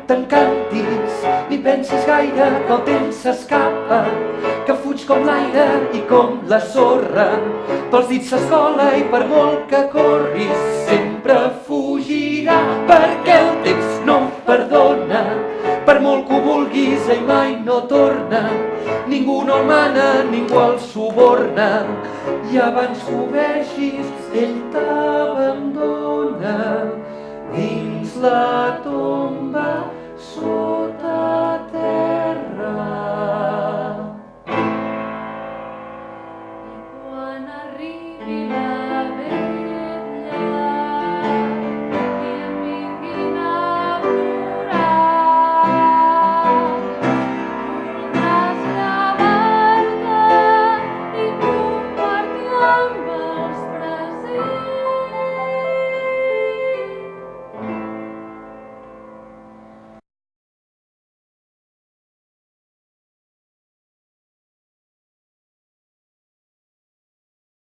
t'encantis, ni pensis gaire que el temps s'escapa, que fuig com l'aire i com la sorra, pels dits s'escola i per molt que corris sempre fugirà, perquè el temps no perdona, per molt que ho vulguis ell mai no torna, ningú no el mana, ningú el suborna, i abans que ho vegis ell t'abandona dins la